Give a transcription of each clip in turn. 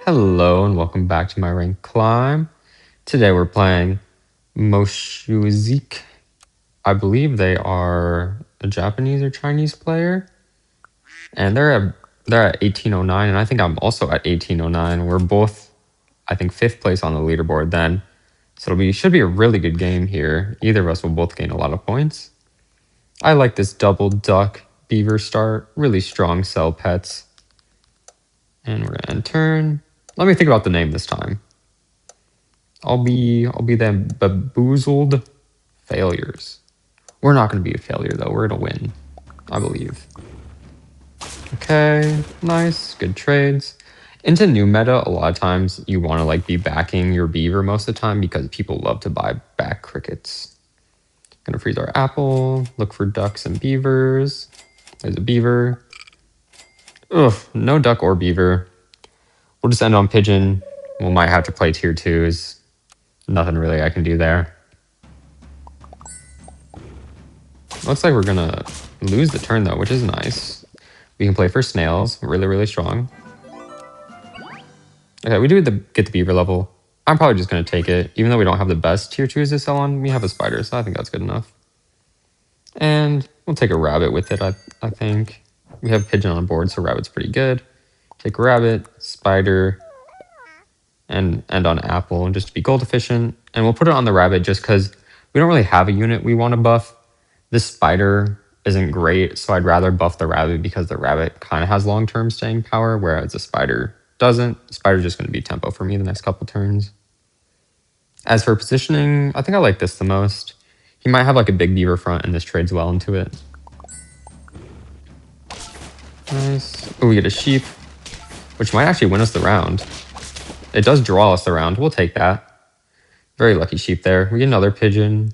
Hello and welcome back to my rank climb. Today we're playing Moshuzik. I believe they are a Japanese or Chinese player, and they're at 1809, and I think I'm also at 1809. We're both, I think, fifth place on the leaderboard then, so should be a really good game here. Either of us will both gain a lot of points. I like this double duck beaver start. Really strong cell pets, and we're gonna end turn. Let me think about the name this time. I'll be them bamboozled failures. We're not going to be a failure though. We're going to win, I believe. Okay, nice, good trades. Into new meta, a lot of times you want to be backing your beaver most of the time because people love to buy back crickets. Gonna freeze our apple. Look for ducks and beavers. There's a beaver. Ugh, no duck or beaver. We'll just end on pigeon. We might have to play tier 2s. Nothing really I can do there. Looks like we're gonna lose the turn though, which is nice. We can play for snails, really strong. Okay, we do get the beaver level. I'm probably just gonna take it. Even though we don't have the best tier 2s to sell on, we have a spider, so I think that's good enough. And we'll take a rabbit with it, I think. We have pigeon on board, so rabbit's pretty good. Take rabbit, spider, and end on apple, just to be gold efficient. And we'll put it on the rabbit just because we don't really have a unit we want to buff. This spider isn't great, so I'd rather buff the rabbit because the rabbit kind of has long-term staying power, whereas the spider doesn't. The spider's just going to be tempo for me the next couple turns. As for positioning, I think I like this the most. He might have a big beaver front, and this trades well into it. Nice. Oh, we get a sheep, which might actually win us the round. It does draw us the round. We'll take that. Very lucky sheep there. We get another pigeon.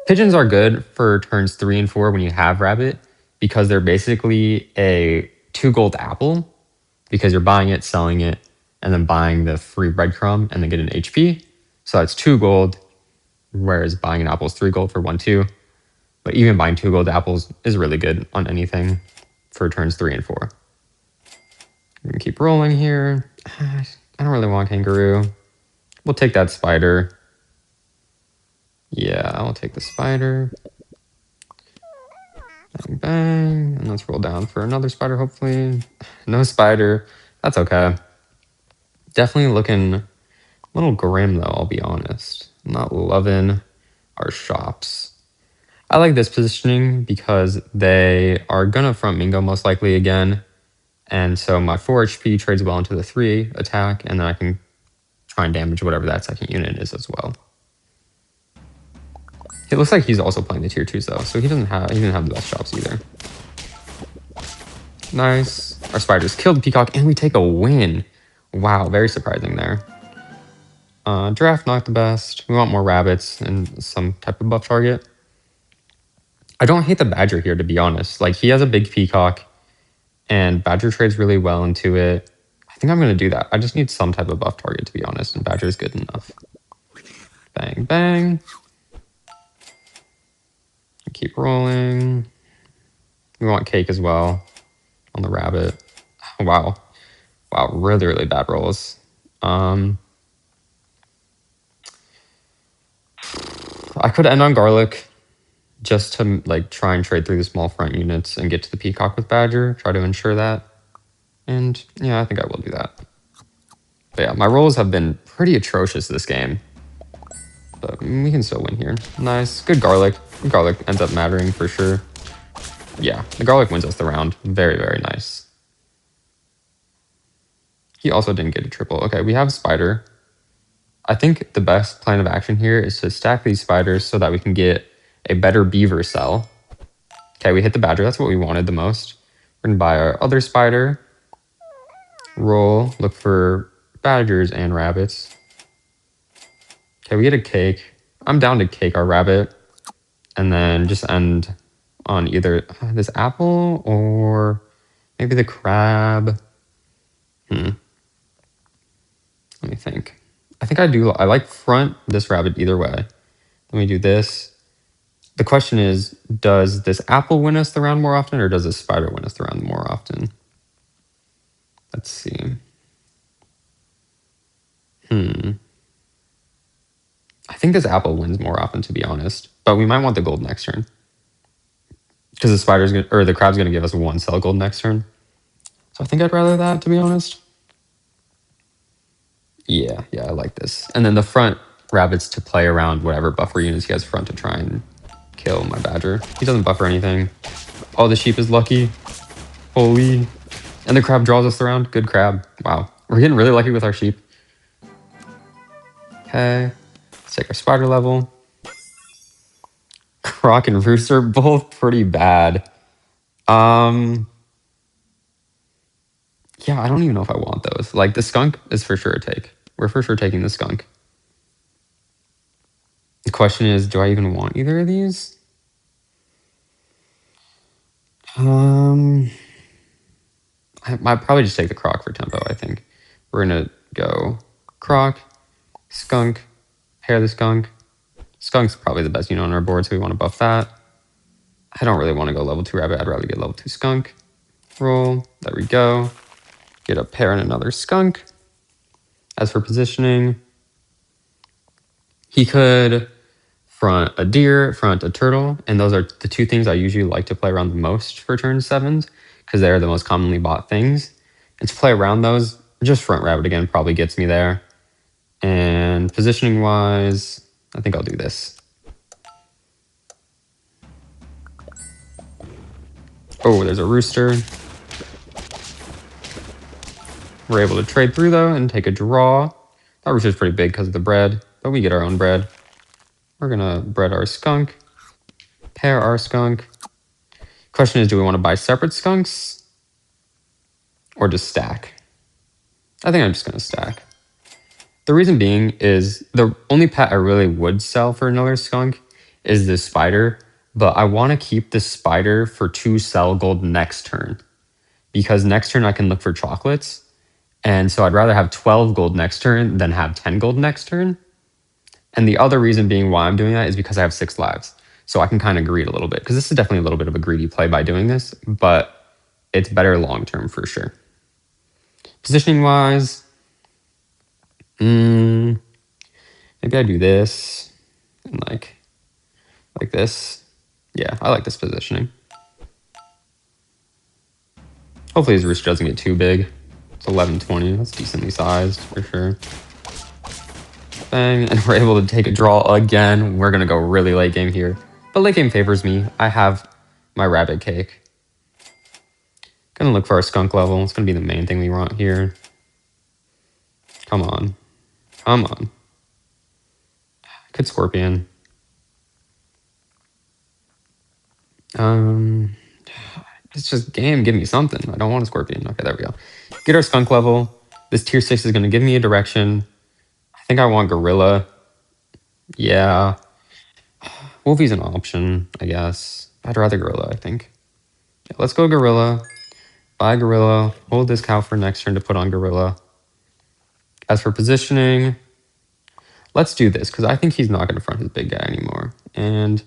Pigeons are good for turns 3 and 4 when you have rabbit because they're basically a 2 gold apple because you're buying it, selling it, and then buying the free breadcrumb and then get an HP. So that's 2 gold, whereas buying an apple is 3 gold for 1-2. But even buying 2 gold apples is really good on anything for turns 3 and 4. We can keep rolling here. I don't really want kangaroo. We'll take that spider. Yeah, I'll take the spider. Bang, bang. And let's roll down for another spider, hopefully. No spider. That's okay. Definitely looking a little grim, though, I'll be honest. I'm not loving our shops. I like this positioning because they are going to front Mingo most likely again. And so my 4 HP trades well into the 3 attack, and then I can try and damage whatever that second unit is as well. It looks like he's also playing the tier 2s though, so he didn't have the best shops either. Nice. Our spiders killed the peacock, and we take a win. Wow, very surprising there. Giraffe not the best. We want more rabbits and some type of buff target. I don't hate the badger here, to be honest. He has a big peacock, and badger trades really well into it. I think I'm going to do that. I just need some type of buff target, to be honest, and badger is good enough. Bang, bang. Keep rolling. We want cake as well on the rabbit. Wow, really bad rolls. I could end on garlic just to try and trade through the small front units and get to the peacock with badger, try to ensure that. And yeah, I think I will do that. But yeah, my rolls have been pretty atrocious this game, but we can still win here. Nice, good garlic. Garlic ends up mattering for sure. Yeah, the garlic wins us the round. Very nice. He also didn't get a triple. Okay, we have spider. I think the best plan of action here is to stack these spiders so that we can get a better beaver cell. Okay, we hit the badger. That's what we wanted the most. We're going to buy our other spider. Roll. Look for badgers and rabbits. Okay, we get a cake. I'm down to cake our rabbit. And then just end on either this apple or maybe the crab. Let me think. I think I like front this rabbit either way. Let me do this. The question is, does this apple win us the round more often, or does this spider win us the round more often? Let's see. I think this apple wins more often, to be honest. But we might want the gold next turn. Because the spider's gonna, or the crab's gonna give us 1 cell gold next turn. So I think I'd rather that, to be honest. Yeah, I like this. And then the front rabbits to play around whatever buffer units he has front to try and kill my badger. He doesn't buffer anything. Oh, the sheep is lucky. Holy. And the crab draws us around. Good crab. Wow. We're getting really lucky with our sheep. Okay. Let's take our spider level. Croc and rooster, both pretty bad. Yeah, I don't even know if I want those. Like, the skunk is for sure a take. We're for sure taking the skunk. The question is, do I even want either of these? I might probably just take the croc for tempo, I think. We're gonna go croc, skunk, pair the skunk. Skunk's probably the best unit on our board, so we want to buff that. I don't really want to go level 2 rabbit. I'd rather get level 2 skunk. Roll. There we go. Get a pair and another skunk. As for positioning, he could front a deer, front a turtle, and those are the 2 things I usually like to play around the most for turn 7s because they're the most commonly bought things. And to play around those, just front rabbit again probably gets me there. And positioning wise, I think I'll do this. Oh, there's a rooster. We're able to trade through though and take a draw. That rooster's pretty big because of the bread, but we get our own bread. We're gonna bread our skunk, pair our skunk. Question is, do we want to buy separate skunks or just stack? I think I'm just gonna stack. The reason being is the only pet I really would sell for another skunk is this spider, but I want to keep this spider for 2 cell gold next turn because next turn I can look for chocolates. And so I'd rather have 12 gold next turn than have 10 gold next turn. And the other reason being why I'm doing that is because I have 6 lives. So I can kind of greed a little bit because this is definitely a little bit of a greedy play by doing this, but it's better long term for sure. Positioning wise, maybe I do this and like this. Yeah, I like this positioning. Hopefully his rooster doesn't get too big. It's 1120. That's decently sized for sure. Bang, and we're able to take a draw again. We're gonna go really late game here, but late game favors me. I have my rabbit cake. Gonna look for our skunk level. It's gonna be the main thing we want here. Come on, come on. Could scorpion. It's just game. Give me something. I don't want a scorpion. Okay, there we go. Get our skunk level. This tier 6 is gonna give me a direction. I think I want gorilla. Yeah. Wolfie's an option, I guess. I'd rather gorilla, I think. Yeah, let's go gorilla. Buy gorilla. Hold this cow for next turn to put on gorilla. As for positioning, let's do this because I think he's not going to front his big guy anymore. And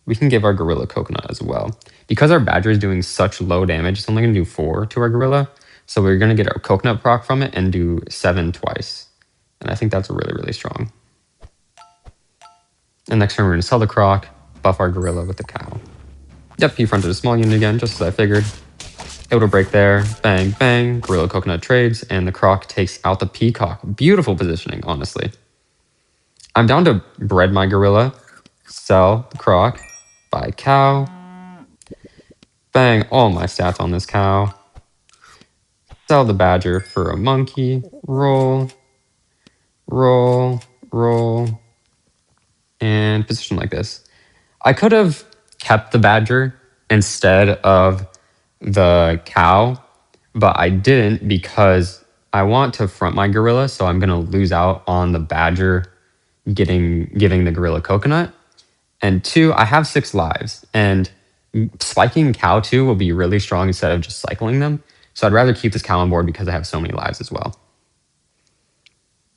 we can give our gorilla coconut as well. Because our badger is doing such low damage, it's only going to do 4 to our gorilla. So we're going to get our coconut proc from it and do 7 twice. And I think that's really, really strong. And next turn we're going to sell the croc, buff our gorilla with the cow. Yep, he fronted a small unit again, just as I figured. Able to break there. Bang, bang. Gorilla coconut trades, and the croc takes out the peacock. Beautiful positioning, honestly. I'm down to bread my gorilla, sell the croc, buy cow. Bang, all my stats on this cow. Sell the badger for a monkey. Roll, roll, roll. And position like this. I could have kept the badger instead of the cow, but I didn't because I want to front my gorilla, so I'm gonna lose out on the badger giving the gorilla coconut. And 2, I have 6 lives, and spiking cow 2 will be really strong instead of just cycling them. So I'd rather keep this cow on board because I have so many lives as well.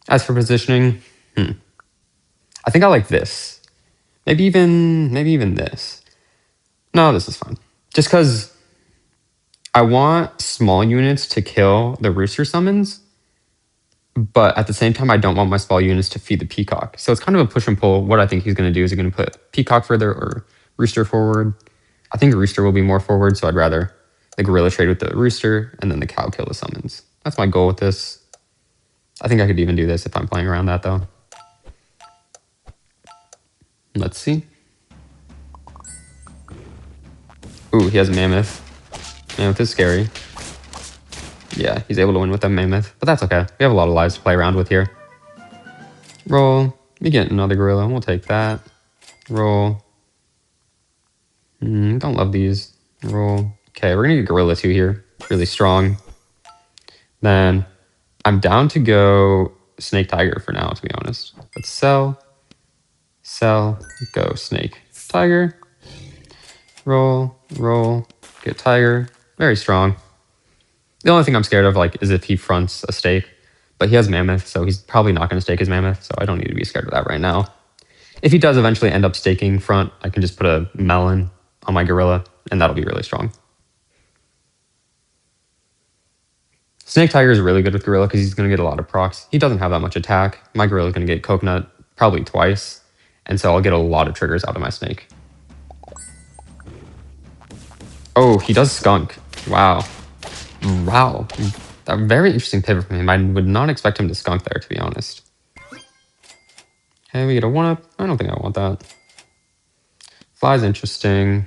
As for positioning, I think I like this. Maybe even this. No, this is fine. Just because I want small units to kill the rooster summons, But at the same time, I don't want my small units to feed the peacock. So it's kind of a push and pull. What I think he's going to do is he's going to put peacock further or rooster forward. I think rooster will be more forward, so I'd rather the gorilla trade with the rooster and then the cow kill the summons. That's my goal with this. I think I could even do this if I'm playing around that, though. Let's see. Ooh, he has mammoth. Mammoth is scary. Yeah, he's able to win with the mammoth, but that's okay. We have a lot of lives to play around with here. Roll. We get another gorilla. We'll take that. Roll. Don't love these. Roll. Okay, we're gonna get gorilla 2 here. Really strong. Then I'm down to go snake tiger for now, to be honest. Let's sell. Sell. Go snake tiger. Roll. Roll. Get tiger. Very strong. The only thing I'm scared of is if he fronts a stake. But he has mammoth, so he's probably not going to stake his mammoth, so I don't need to be scared of that right now. If he does eventually end up staking front, I can just put a melon on my gorilla, and that'll be really strong. Snake Tiger is really good with gorilla because he's going to get a lot of procs. He doesn't have that much attack. My gorilla is going to get coconut probably twice, and so I'll get a lot of triggers out of my snake. Oh, he does skunk. Wow. Wow. A very interesting pivot from him. I would not expect him to skunk there, to be honest. Okay, we get a 1-up. I don't think I want that. Fly's interesting.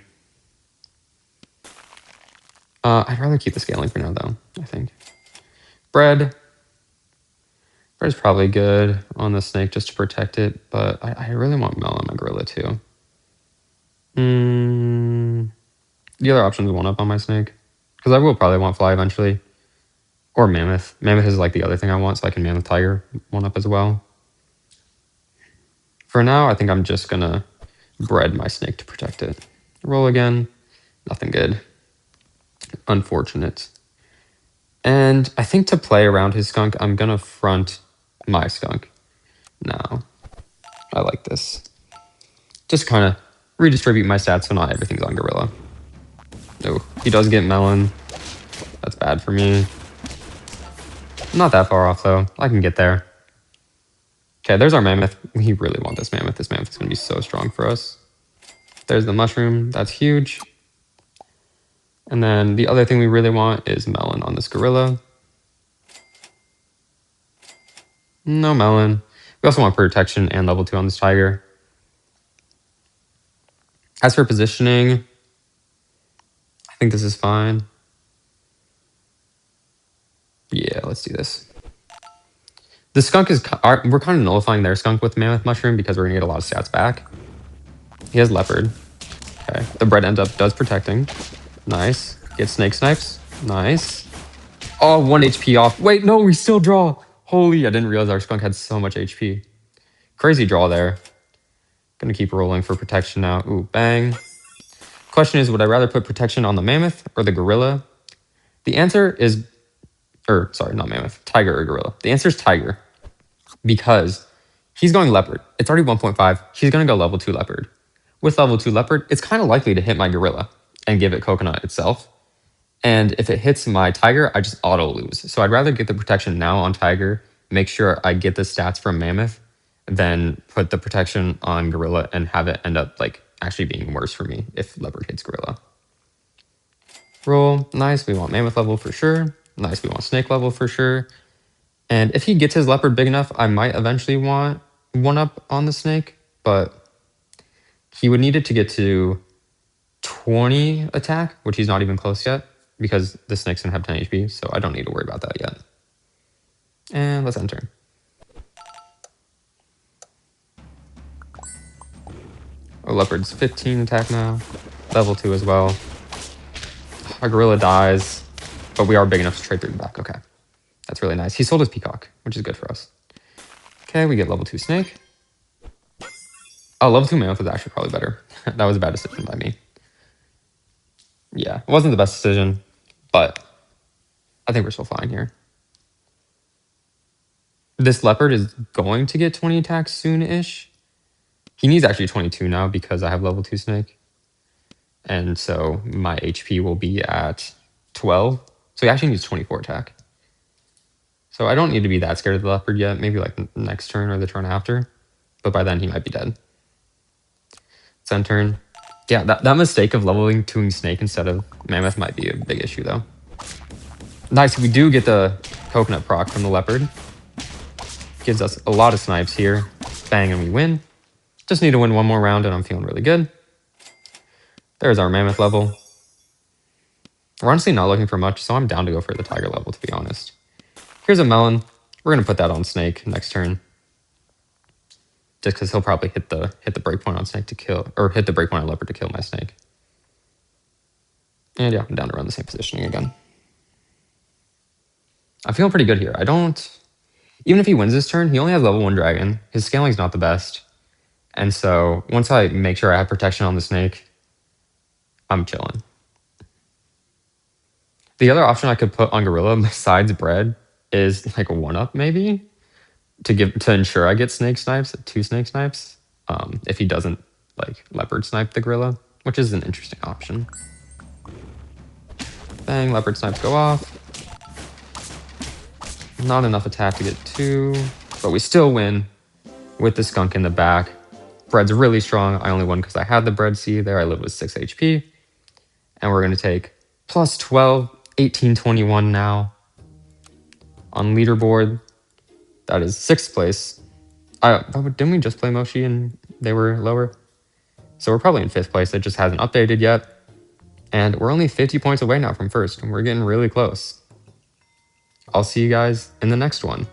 I'd rather keep the scaling for now, though, I think. Bread. Bread's probably good on the snake just to protect it, but I really want melon on my gorilla, too. The other option is 1-up on my snake, because I will probably want fly eventually. Or mammoth. Mammoth is the other thing I want, so I can mammoth tiger 1-up as well. For now, I think I'm just going to bread my snake to protect it. Roll again. Nothing good. Unfortunate. And I think to play around his skunk, I'm going to front my skunk. Now, I like this. Just kind of redistribute my stats so not everything's on gorilla. Oh, he does get melon. That's bad for me. Not that far off, though. I can get there. Okay, there's our mammoth. We really want this mammoth. This mammoth is going to be so strong for us. There's the mushroom. That's huge. And then the other thing we really want is melon on this gorilla. No melon. We also want protection and level 2 on this tiger. As for positioning, I think this is fine. Yeah, let's do this. The skunk is... We're kind of nullifying their skunk with mammoth mushroom because we're going to get a lot of stats back. He has leopard. Okay, the bread ends up does protecting. Nice. Get snake snipes. Nice. Oh, 1 HP off. Wait, no, we still draw. Holy, I didn't realize our skunk had so much HP. Crazy draw there. Gonna keep rolling for protection now. Ooh, bang. Question is, would I rather put protection on the mammoth or the gorilla? The answer is... sorry, not mammoth. Tiger or gorilla. The answer is tiger. Because he's going leopard. It's already 1.5. He's gonna go level 2 leopard. With level 2 leopard, it's kind of likely to hit my gorilla and give it coconut itself. And if it hits my tiger, I just auto lose. So I'd rather get the protection now on tiger, make sure I get the stats from mammoth, than put the protection on gorilla and have it end up actually being worse for me if leopard hits gorilla. Roll. Nice. We want mammoth level for sure. Nice. We want snake level for sure. And if he gets his leopard big enough, I might eventually want 1-up on the snake, but he would need it to get to 20 attack, which he's not even close yet, because the snake's gonna have 10 HP, so I don't need to worry about that yet. And let's enter. Oh, leopard's 15 attack now. Level 2 as well. Our gorilla dies, but we are big enough to trade through the back. Okay, that's really nice. He sold his peacock, which is good for us. Okay, we get level 2 snake. Oh, level 2 mammoth was actually probably better. That was a bad decision by me. Yeah, it wasn't the best decision, but I think we're still fine here. This leopard is going to get 20 attacks soon-ish. He needs actually 22 now because I have level 2 snake. And so my HP will be at 12. So he actually needs 24 attack. So I don't need to be that scared of the leopard yet. Maybe like next turn or the turn after. But by then he might be dead. It's end turn. Yeah, that mistake of leveling to snake instead of mammoth might be a big issue though. Nice, we do get the coconut proc from the leopard. Gives us a lot of snipes here. Bang, and we win. Just need to win one more round and I'm feeling really good. There's our mammoth level. We're honestly not looking for much, so I'm down to go for the tiger level, to be honest. Here's a melon. We're gonna put that on snake next turn. Just because he'll probably hit the breakpoint on snake to kill, or hit the breakpoint on leopard to kill my snake. And yeah, I'm down to run the same positioning again. I'm feeling pretty good here. Even if he wins this turn, he only has level 1 dragon. His scaling's not the best. And so once I make sure I have protection on the snake, I'm chilling. The other option I could put on gorilla besides bread is like a 1-up maybe to ensure I get snake snipes, 2 snake snipes. If he doesn't like leopard snipe the gorilla, which is an interesting option. Bang, leopard snipes go off. Not enough attack to get 2, but we still win with the skunk in the back. Bread's really strong. I only won because I had the bread seed there. I live with 6 HP. And we're going to take plus 12, 1821 now. On leaderboard, that is 6th place. Didn't we just play Moshi and they were lower? So we're probably in 5th place. It just hasn't updated yet. And we're only 50 points away now from first. And we're getting really close. I'll see you guys in the next one.